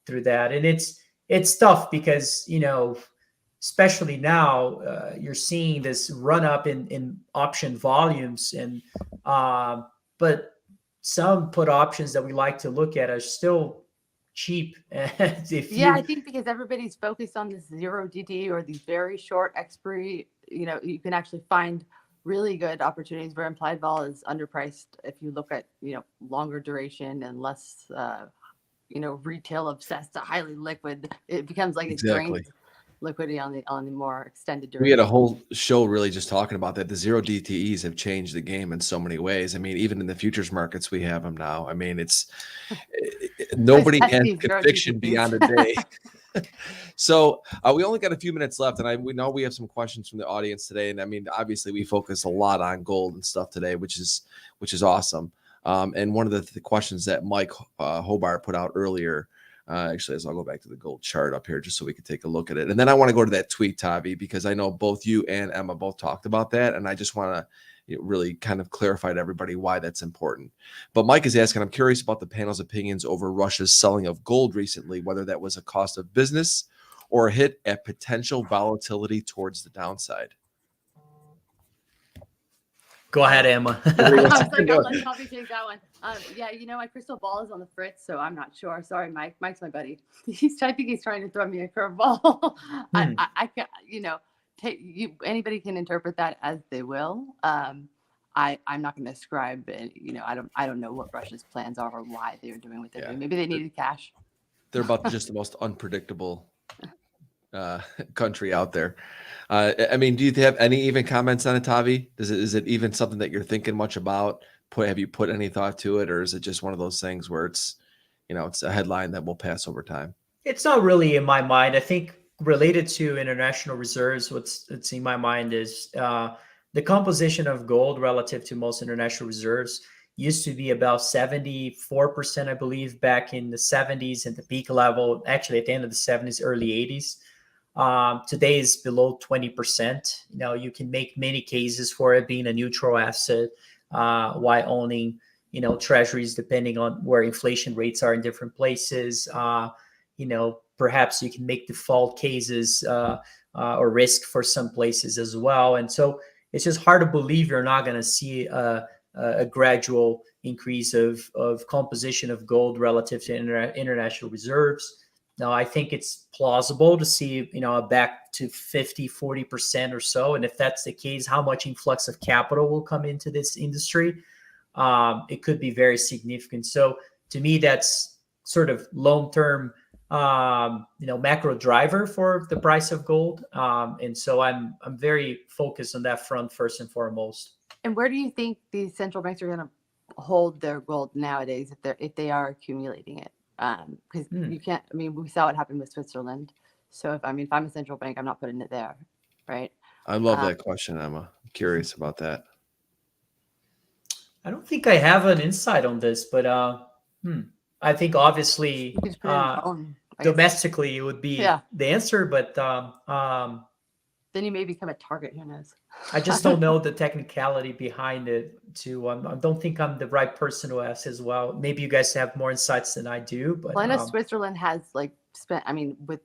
B: through that. And it's tough because especially now you're seeing this run up in option volumes, and but some put options that we like to look at are still cheap.
C: I think because everybody's focused on this 0DTE or these very short expiry, you can actually find really good opportunities where implied vol is underpriced if you look at longer duration and less retail obsessed to highly liquid. It becomes like it drains liquidity on the more extended duration.
A: We had a whole show really just talking about that. The 0DTEs have changed the game in so many ways. I mean, even in the futures markets, we have them now. I mean, it's nobody can conviction beyond a day. So we only got a few minutes left, and we know we have some questions from the audience today. And I mean, obviously, we focus a lot on gold and stuff today, which is awesome. And one of the questions that Mike Hobart put out earlier Actually, as I'll go back to the gold chart up here just so we can take a look at it. And then I want to go to that tweet, Tavi, because I know both you and Emma both talked about that. And I just want to really kind of clarify to everybody why that's important. But Mike is asking, I'm curious about the panel's opinions over Russia's selling of gold recently, whether that was a cost of business or a hit at potential volatility towards the downside.
B: Go ahead, Emma.
C: I was like, I'll let Tavi take that one. Yeah, my crystal ball is on the fritz, so I'm not sure. Sorry, Mike. Mike's my buddy. I think he's trying to throw me a curveball. I can't, anybody can interpret that as they will. I'm not going to ascribe, I don't know what Russia's plans are or why they're doing what they're doing. Maybe they needed cash.
A: They're about just the most unpredictable country out there. I mean, do you have any even comments on it, Tavi? Is it even something that you're thinking much about? Have you put any thought to it, or is it just one of those things where it's a headline that will pass over time?
B: It's not really in my mind. I think related to international reserves, what's in my mind is the composition of gold relative to most international reserves used to be about 74%, I believe, back in the 70s at the peak level, actually at the end of the 70s, early 80s. Today is below 20%. You can make many cases for it being a neutral asset, while owning, treasuries, depending on where inflation rates are in different places. Perhaps you can make default cases or risk for some places as well. And so it's just hard to believe you're not going to see a gradual increase of composition of gold relative to international reserves. Now, I think it's plausible to see, back to 50-40% or so. And if that's the case, how much influx of capital will come into this industry? It could be very significant. So to me, that's sort of long-term, macro driver for the price of gold. And so I'm very focused on that front first and foremost.
C: And where do you think these central banks are going to hold their gold nowadays if they are accumulating it? Because you can't. I mean, we saw what happened with Switzerland. So if I'm a central bank, I'm not putting it there, right?
A: I love that question, Emma. I'm curious about that.
B: I don't think I have an insight on this, but I think obviously domestically it would be the answer, but
C: then you may become a target. Who knows?
B: I just don't know the technicality behind it. I don't think I'm the right person to ask as well. Maybe you guys have more insights than I do. But
C: I know Switzerland has spent. I mean, with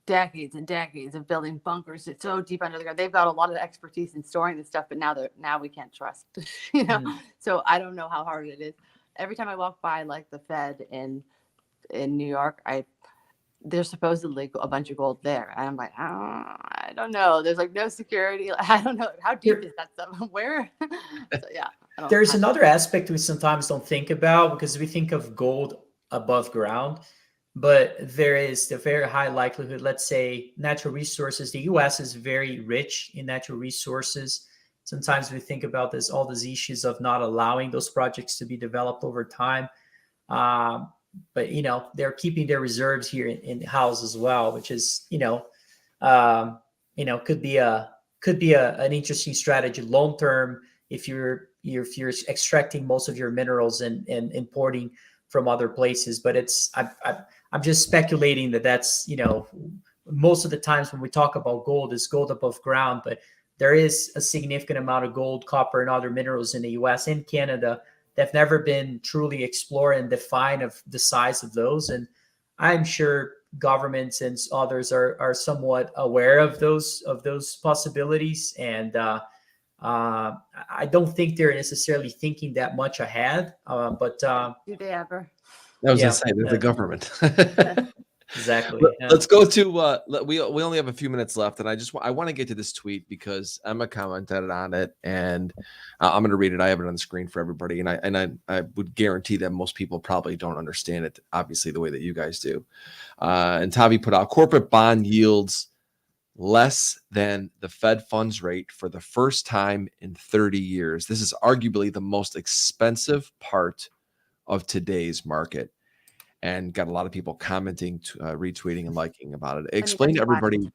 C: decades and decades of building bunkers. It's so deep under the ground. They've got a lot of expertise in storing this stuff, but now we can't trust. So I don't know how hard it is. Every time I walk by the Fed in New York, there's supposedly a bunch of gold there. And I'm like, I don't know. There's no security. I don't know. How deep is that stuff? Where? So, yeah.
B: There's another aspect we sometimes don't think about because we think of gold above ground, but there is the very high likelihood, let's say natural resources. The US is very rich in natural resources. Sometimes we think about all these issues of not allowing those projects to be developed over time. But they're keeping their reserves here in house as well, which is could be an interesting strategy long term if you're extracting most of your minerals and importing from other places. But I'm just speculating that's most of the times when we talk about gold, it's gold above ground, but there is a significant amount of gold, copper, and other minerals in the US and Canada that have never been truly explored and defined of the size of those. And I'm sure governments and others are somewhat aware of those possibilities. And I don't think they're necessarily thinking that much ahead. But
C: do they ever?
A: I was going to say, they're the government.
B: Exactly.
A: Let's go to we only have a few minutes left, and I want to get to this tweet because Emma commented on it, and I'm going to read it. I have it on the screen for everybody, and I would guarantee that most people probably don't understand it, obviously, the way that you guys do. And Tavi put out corporate bond yields less than the Fed funds rate for the first time in 30 years. This is arguably the most expensive part of today's market. And got a lot of people commenting, retweeting, and liking about it. Explain to everybody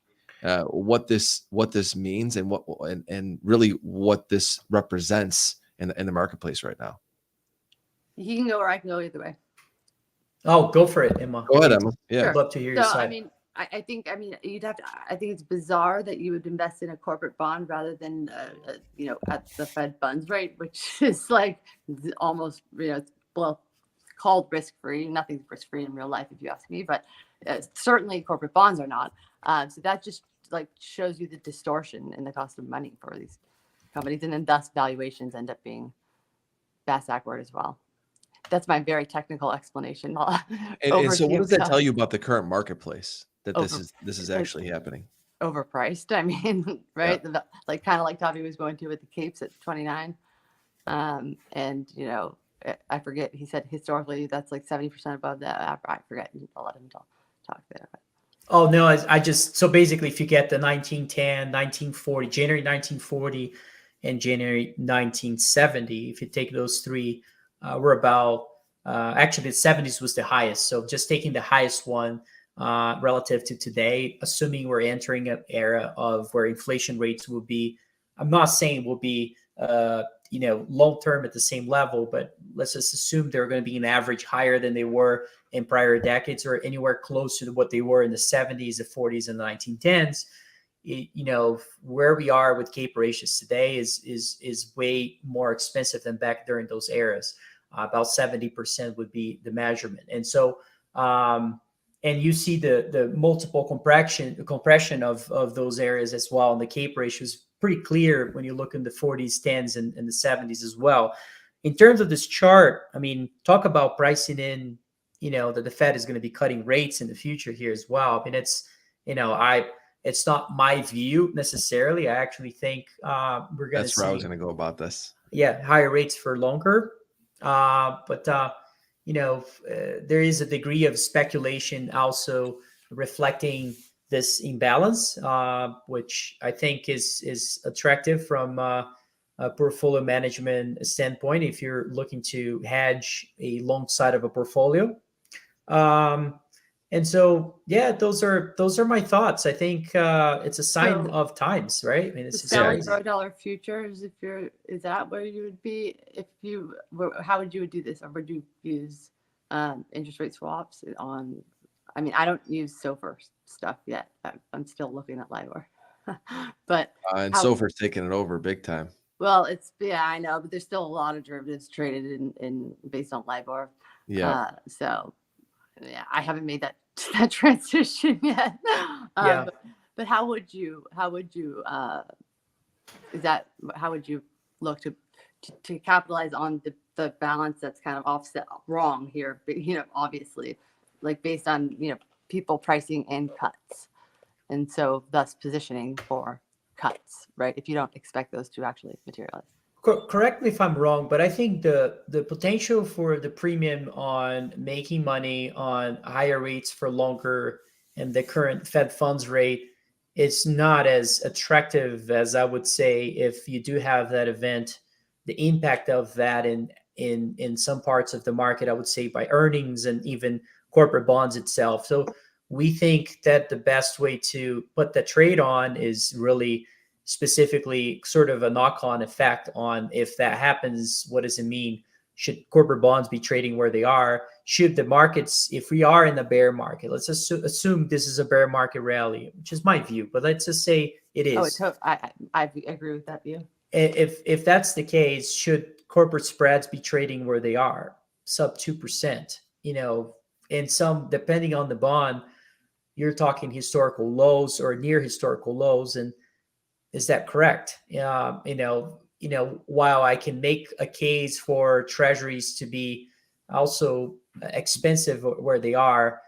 A: what this means and really what this represents in the marketplace right now.
C: He can go or I can go either way.
B: Oh, go for it, Emma.
A: Go ahead,
B: Please.
A: Emma. Yeah.
B: I'd love to hear your
C: So,
B: side.
C: I think, you'd have to, I think it's bizarre that you would invest in a corporate bond rather than, at the Fed funds rate, which is like almost, it's, well, called risk-free. Nothing's risk-free in real life, if you ask me, but certainly corporate bonds are not. So that just like shows you the distortion in the cost of money for these companies, and then thus valuations end up being backward as well. That's my very technical explanation.
A: And so what
C: Overview.
A: does that tell you about the current marketplace, that this
C: Over,
A: is
C: like,
A: actually happening?
C: overpriced. Right?
A: Yeah.
C: Like kind of like Tavi was going to with the capes at 29. And I forget, he said historically that's like 70% above that. I forget. I'll let him talk there.
B: Oh, no, I just, so basically if you get the 1910, 1940, January 1940 and January 1970, if you take those three, we're about, actually the 70s was the highest. So just taking the highest one relative to today, assuming we're entering an era of where inflation rates will be, I'm not saying will be, long term at the same level, but let's just assume they're going to be an average higher than they were in prior decades or anywhere close to what they were in the 70s, the 40s, and the 1910s. Where we are with cape ratios today is way more expensive than back during those eras. About 70% would be the measurement. And so, and you see the multiple compression of those areas as well. And the cape ratio is pretty clear when you look in the 40s, 10s, and the 70s as well. In terms of this chart, talk about pricing in, that the Fed is going to be cutting rates in the future here as well. It's not my view necessarily. I actually think we're going to see.
A: That's where I was going to go about this.
B: Yeah, higher rates for longer. But there is a degree of speculation also reflecting this imbalance, which I think is attractive from a portfolio management standpoint if you're looking to hedge a long side of a portfolio. And so, yeah, those are my thoughts. I think it's a sign of times, right?
C: It's selling $1 futures. Is that where you would be if you were? How would you do this, or would you use interest rate swaps on? I don't use SOFR stuff yet. I'm still looking at LIBOR, but
A: and SOFR's taking it over big time.
C: Well, I know, but there's still a lot of derivatives traded in based on LIBOR.
A: Yeah.
C: So. Yeah, I haven't made that transition yet. But how would you look to capitalize on the balance that's kind of offset wrong here? But, obviously, like based on people pricing in cuts, and so thus positioning for cuts, right? If you don't expect those to actually materialize.
B: Correct me if I'm wrong, but I think the potential for the premium on making money on higher rates for longer and the current Fed funds rate is not as attractive as I would say if you do have that event. The impact of that in some parts of the market, I would say by earnings and even corporate bonds itself. So we think that the best way to put the trade on is really specifically sort of a knock-on effect on if that happens, what does it mean? Should corporate bonds be trading where they are? Should the markets, if we are in a bear market, let's assume this is a bear market rally, which is my view, but let's just say it is.
C: I agree with that view.
B: If that's the case, should corporate spreads be trading where they are, sub 2%? And some, depending on the bond, you're talking historical lows or near historical lows, and is that correct? While I can make a case for treasuries to be also expensive where they are,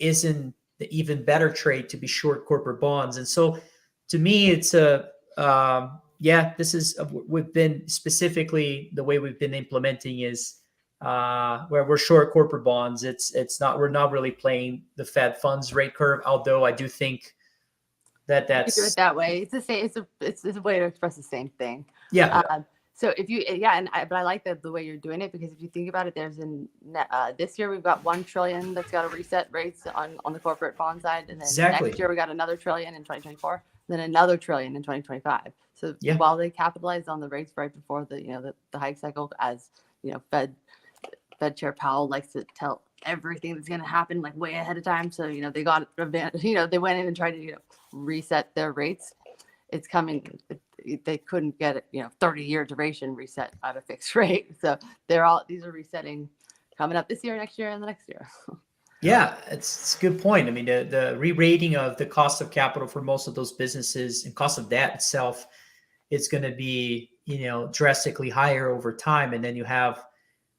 B: isn't the even better trade to be short corporate bonds? And so to me, it's this is, we've been specifically, the way we've been implementing is where we're short corporate bonds. We're not really playing the Fed funds rate curve, although I do think that's
C: do it that way. It's the same. It's a way to express the same thing.
B: Yeah.
C: So if you, but I like the way you're doing it, because if you think about it, there's this year we've got $1 trillion that's got to reset rates on the corporate bond side, and then next year we got another $1 trillion in 2024, then another $1 trillion in 2025. So while they capitalized on the rates right before the hike cycle, as Fed Chair Powell likes to everything that's going to happen like way ahead of time. So, they got, they went in and tried to, reset their rates. It's coming. They couldn't get it, 30-year duration reset at a fixed rate. So these are resetting coming up this year, next year, and the next year.
B: Yeah, it's a good point. I mean, the re-rating of the cost of capital for most of those businesses and cost of debt itself, it's going to be, drastically higher over time. And then you have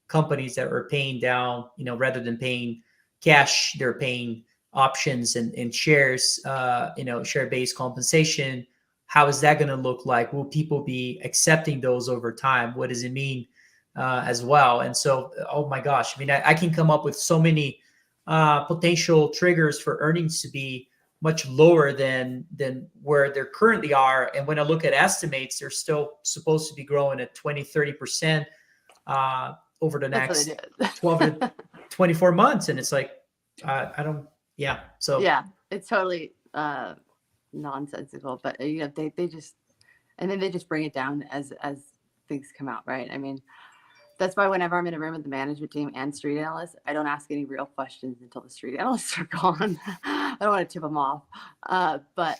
B: companies that are paying down, rather than paying cash, they're paying options and shares, share-based compensation. How is that going to look like? Will people be accepting those over time? What does it mean as well? And so, oh my gosh, I mean, I can come up with so many potential triggers for earnings to be much lower than where they currently are. And when I look at estimates, they're still supposed to be growing at 20-30% over the next 12 to 24 months. And it's like, I don't, yeah. So
C: yeah, it's totally nonsensical, but they just, and then they just bring it down as things come out, right? I mean, that's why whenever I'm in a room with the management team and street analysts, I don't ask any real questions until the street analysts are gone. I don't want to tip them off. But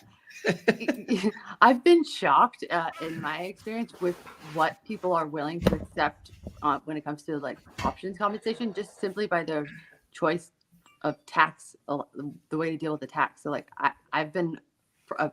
C: I've been shocked in my experience with what people are willing to accept when it comes to like options compensation, just simply by their choice of tax, the way to deal with the tax. So like I've been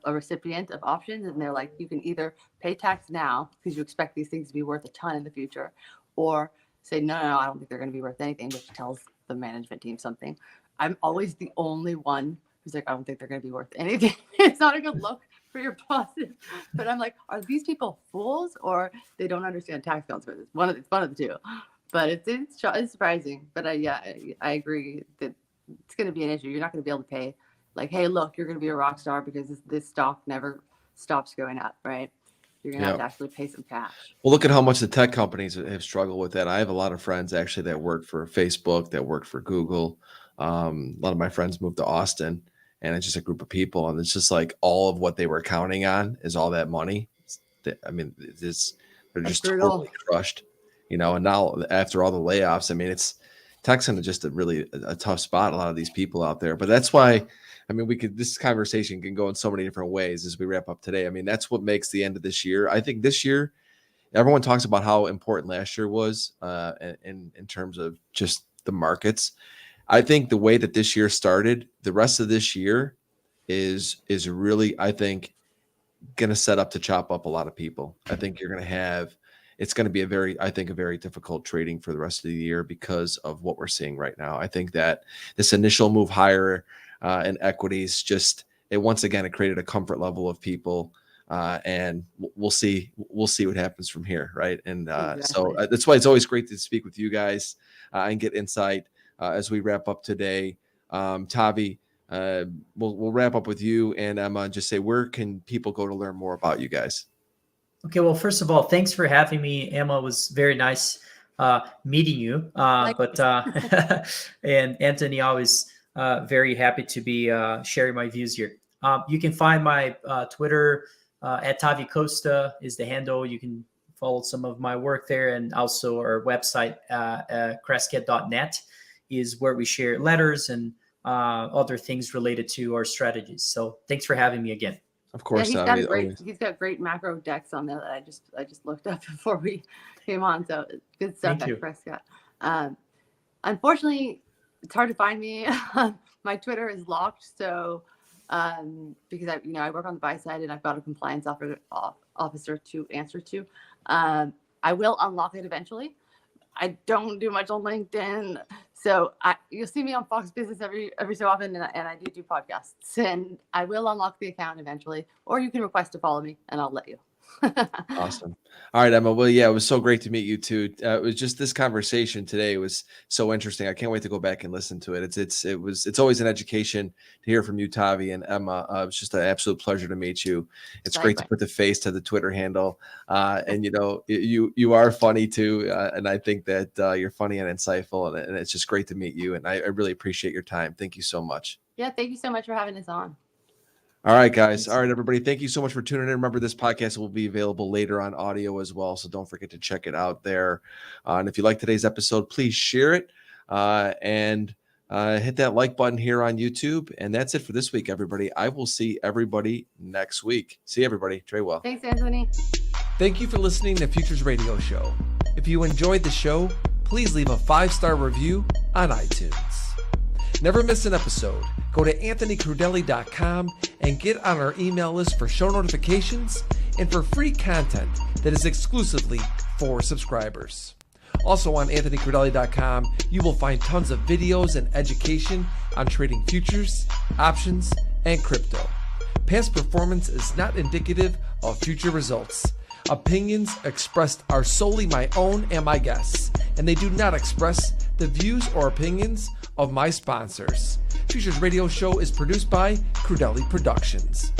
C: a recipient of options, and they're like, you can either pay tax now because you expect these things to be worth a ton in the future, or say, no, I don't think they're going to be worth anything, which tells the management team something. I'm always the only one who's like, I don't think they're going to be worth anything. It's not a good look for your bosses. But I'm like, are these people fools, or they don't understand tax consequences? It's one of the two. But it's surprising. But I agree that it's going to be an issue. You're not going to be able to pay like, hey, look, you're going to be a rock star because this stock never stops going up, right? You're going to have to actually pay some cash.
A: Well, look at how much the tech companies have struggled with that. I have a lot of friends actually that work for Facebook, that work for Google. A lot of my friends moved to Austin, and it's just a group of people. And it's just like all of what they were counting on is all that money. I mean, they're just totally crushed, and now after all the layoffs, I mean, tech's in just a tough spot, a lot of these people out there. But that's why, I mean, this conversation can go in so many different ways as we wrap up today. I mean, that's what makes the end of this year. I think this year, everyone talks about how important last year was in terms of just the markets. I think the way that this year started, the rest of this year is really, I think, going to set up to chop up a lot of people. I think it's going to be a very difficult trading for the rest of the year because of what we're seeing right now. I think that this initial move higher in equities, it once again, it created a comfort level of people, and we'll see what happens from here, right? And exactly. So that's why it's always great to speak with you guys and get insight as we wrap up today. Tavi, we'll wrap up with you and Emma, and just say, where can people go to learn more about you guys?
B: Okay, well, first of all, thanks for having me, Emma. It was very nice meeting you. And Anthony, always very happy to be sharing my views here. You can find my Twitter at Tavi Costa is the handle. You can follow some of my work there, and also our website, cresket.net, is where we share letters and other things related to our strategies. So thanks for having me again.
A: Of course,
C: yeah, he's got great macro decks on there that I just looked up before we came on. So good stuff at Prescott. Unfortunately, it's hard to find me. My Twitter is locked, so because I work on the buy side and I've got a compliance officer to answer to. I will unlock it eventually. I don't do much on LinkedIn, so you'll see me on Fox Business every so often, and I do podcasts. And I will unlock the account eventually, or you can request to follow me, and I'll let you.
A: Awesome. All right, Emma. Well, yeah, it was so great to meet you too. It was just this conversation today was so interesting. I can't wait to go back and listen to it. It's always an education to hear from you, Tavi and Emma. It's just an absolute pleasure to meet you. It's great to put the face to the Twitter handle. And you are funny too. And I think that you're funny and insightful, and it's just great to meet you. And I really appreciate your time. Thank you so much.
C: Yeah, thank you so much for having us on.
A: All right, guys. All right, everybody. Thank you so much for tuning in. Remember, this podcast will be available later on audio as well, so don't forget to check it out there. And if you like today's episode, please share it. And Hit that like button here on YouTube. And that's it for this week, everybody. I will see everybody next week. See everybody. Trade well.
C: Thanks, Anthony.
A: Thank you for listening to Futures Radio Show. If you enjoyed the show, please leave a 5-star review on iTunes. Never miss an episode. Go to anthonycrudelli.com and get on our email list for show notifications and for free content that is exclusively for subscribers. Also on anthonycrudelli.com, you will find tons of videos and education on trading futures, options, and crypto. Past performance is not indicative of future results. Opinions expressed are solely my own and my guests, and they do not express the views or opinions of my sponsors. Futures Radio Show is produced by Crudelli Productions.